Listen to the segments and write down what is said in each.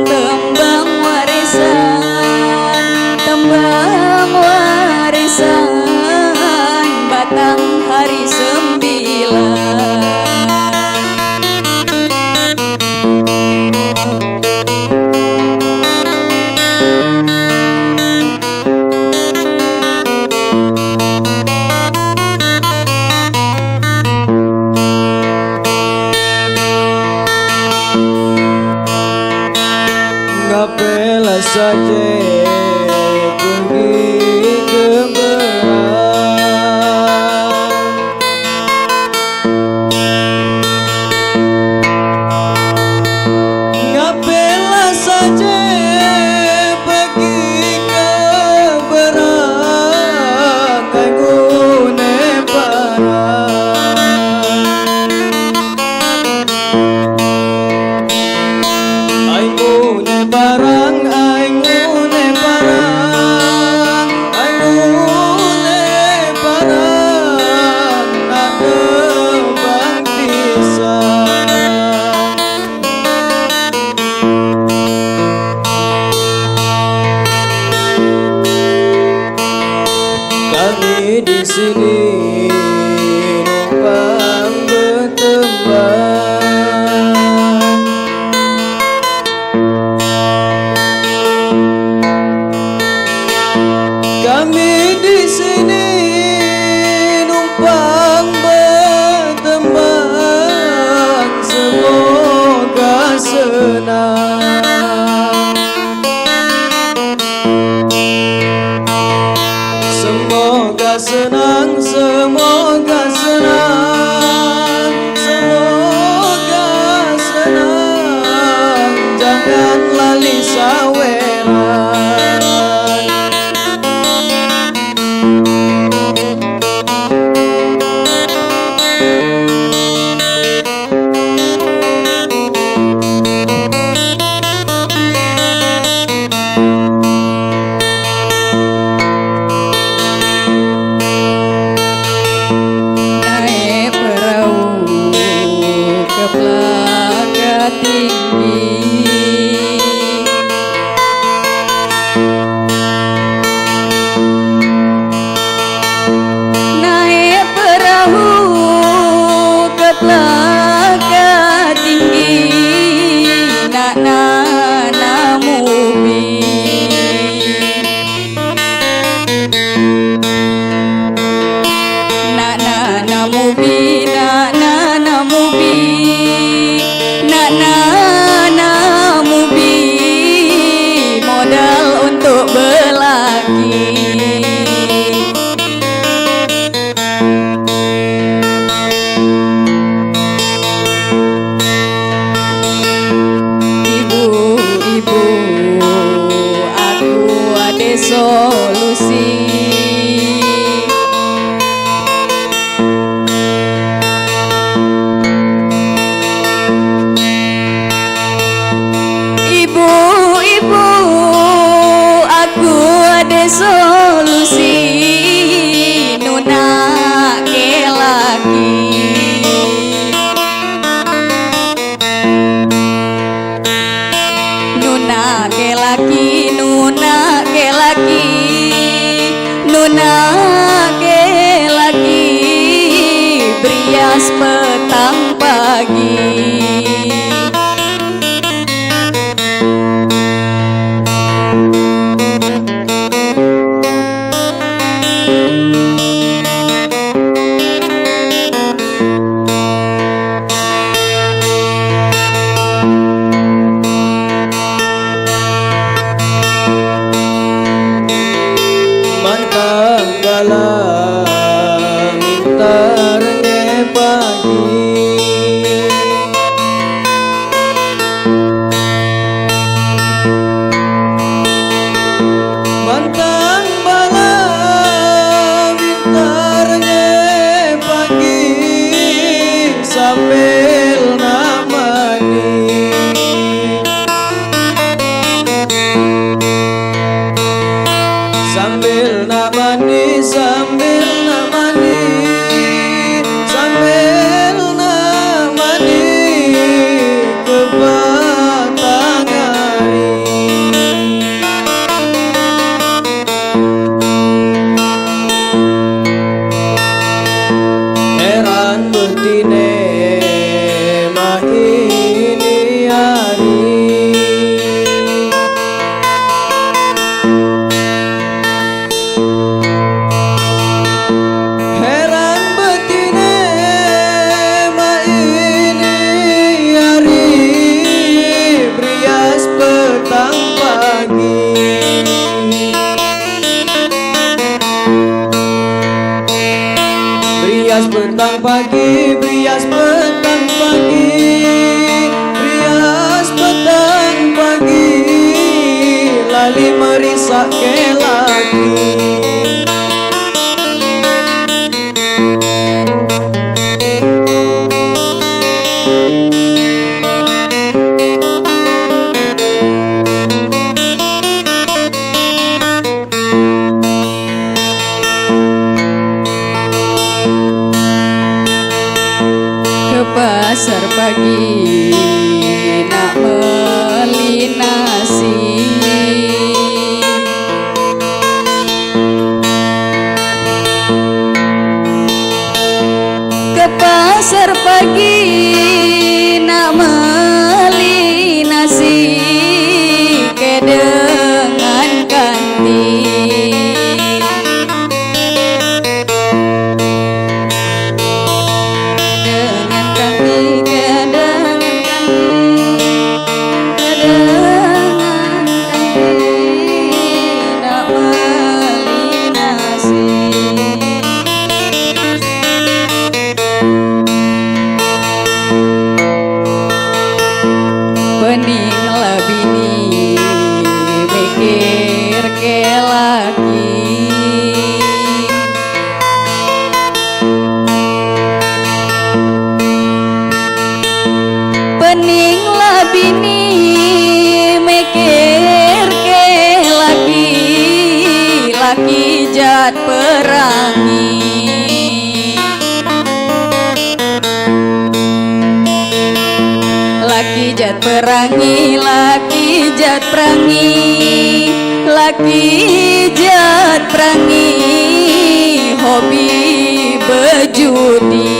tembang warisan batang hari 9. Bela saja pergi keberang, ngapela saja pergi keberang, kaigune barang, aingune barang, aingune barang, aingune barang, nade bang pisang. Kami di sini numpang berteman, kami di sini numpang berteman, semoga senang. Semoga senang, semoga senang, semoga senang, jangan lali saweran. Naik perahu ke Pelaga Tinggi, naik perahu ke Pelaga Tinggi, nak mubi, mubi, mubi, modal untuk belaki. Ibu-ibu, aku ada solusi. Ibu-ibu, aku ada solusi, nunake lagi. Nunake lagi, nunake lagi, nunake lagi, brias petang pagi. Mantang galang mintarnya pagi, petang pagi, brias petang pagi, brias petang pagi, lali merisak ke lagi. Pasar pagi nak beli nasi, ke pasar pagi nak beli nasi, ke dengan kantin. Pening labini mikir ke laki, pening labini mikir ke laki, laki jat perangi. Laki jat perangi, laki jat perangi, laki jat perangi, hobi berjudi.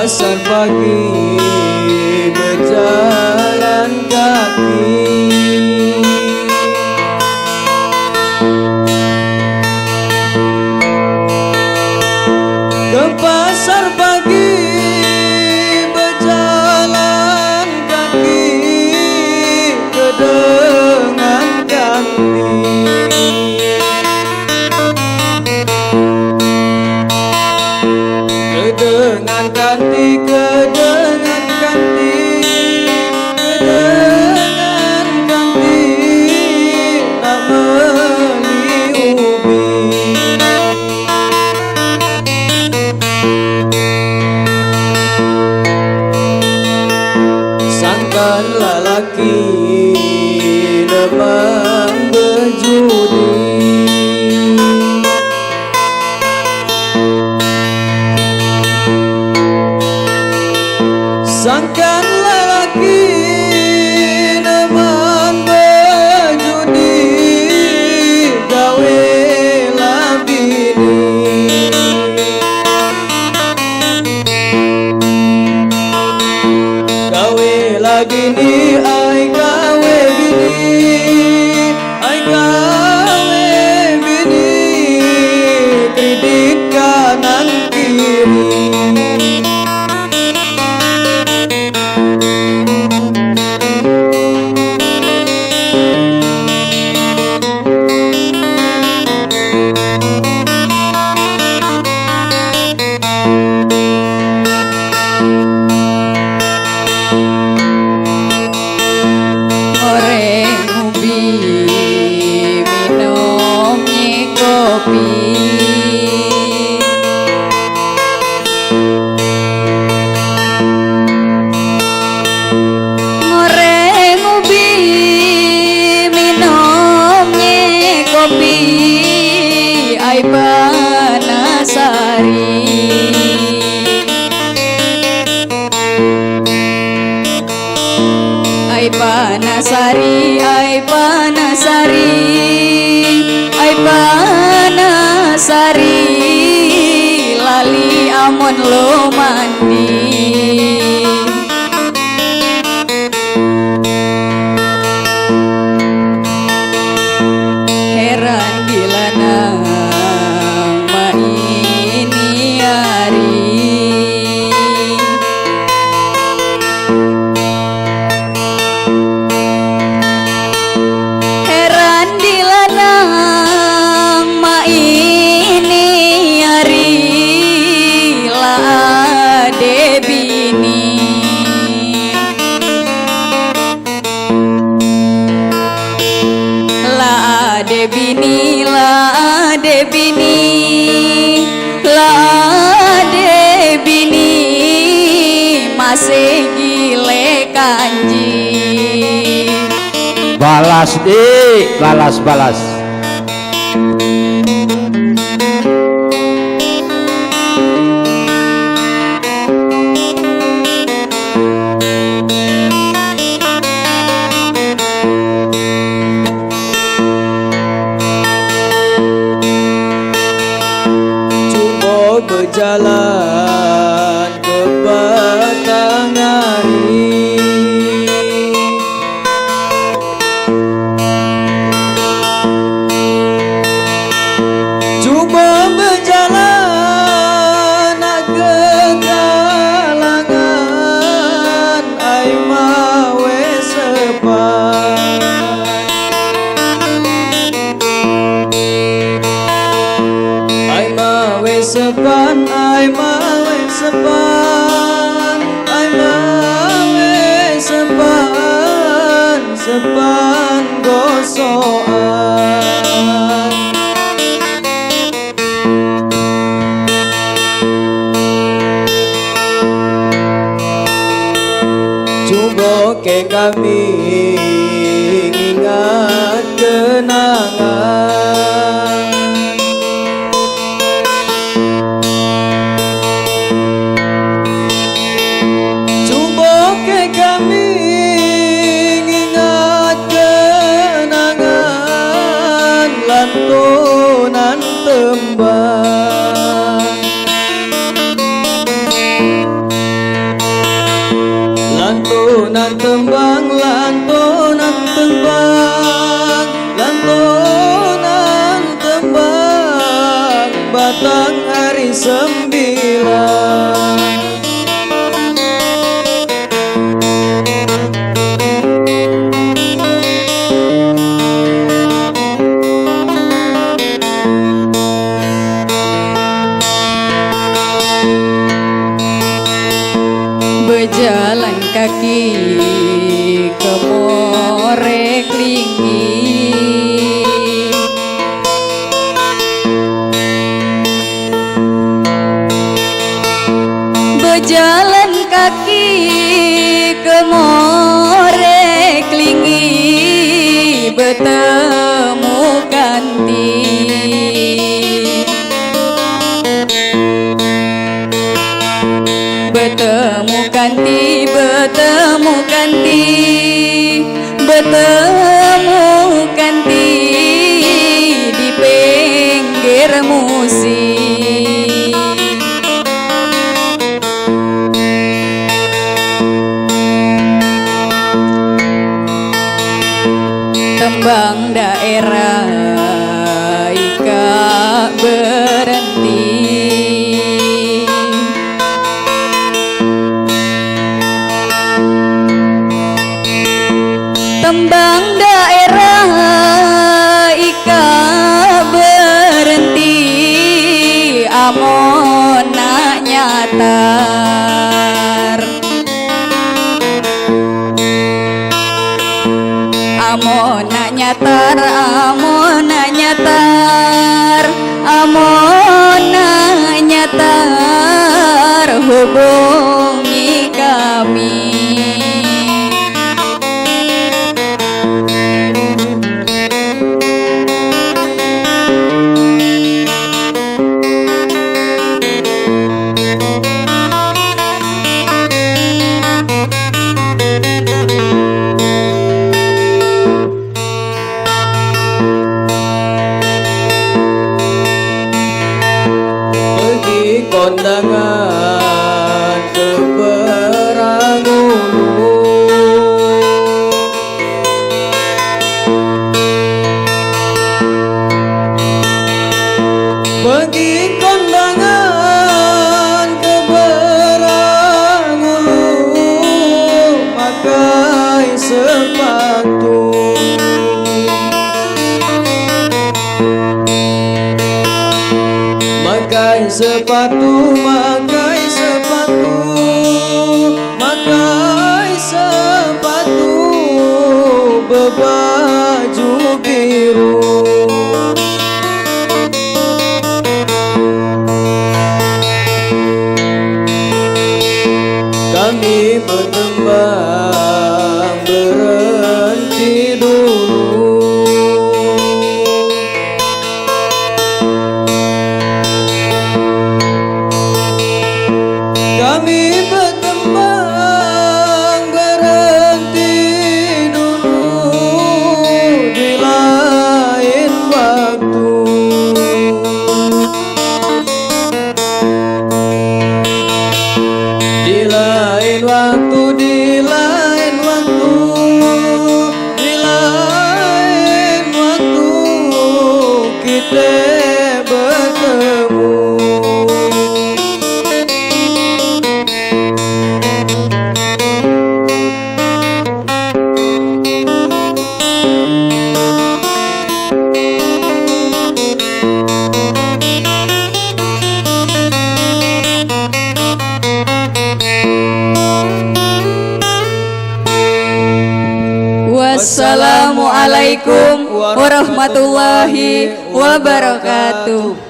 Pasar pagi berjalan kaki, ke pasar pagi berjalan kaki, ke dengan kantin. Dengan kanti, ke dengan kanti, ke dengan kanti, nak beli ubi. Sangkan lelaki demam berjudi, sangkan lelaki neman berjudi, gawe labini. Gawe labini, ai gawe bini, ai gawe bini, kredit kanan kiri. Ai panasari, ai panasari, ai panasari, lali amon lo mandi. balas dik, balas. Cuba berjalan ke batang hari, cuba berjalan nak ke kalangan ai mawe sepan, ai mawe sepan, ai mawe sepan, ai mawe sepan, sepan gosoan. Coba ke kami ingat kenangan, coba ke kami ingat kenangan, lantunan tembang, lantunan tembang, lantunan tembang, lantunan tembang, batang hari 9. Berjalan kaki ke More Klingi, berjalan kaki ke More Klingi, bertemu ganti, bertemu ganti, bertemu ganti, bertemu ganti di pinggir musi. Tembang daerah ika berhenti, tembang daerah ika berhenti, amon nak nyatar, amon nak nyatar, amon nak nyatar, amon nak nyatar, hubungi kami. Pergi kondangan ke Perangulu, pergi kondangan ke Perangulu, pakai sepatu, pakai sepatu, pakai sepatu, pakai sepatu, berbaju biru. Kami bertembang berhenti dulu, lain waktu, di lain waktu, di lain waktu kita bertemu. Wassalamualaikum warahmatullahi wabarakatuh.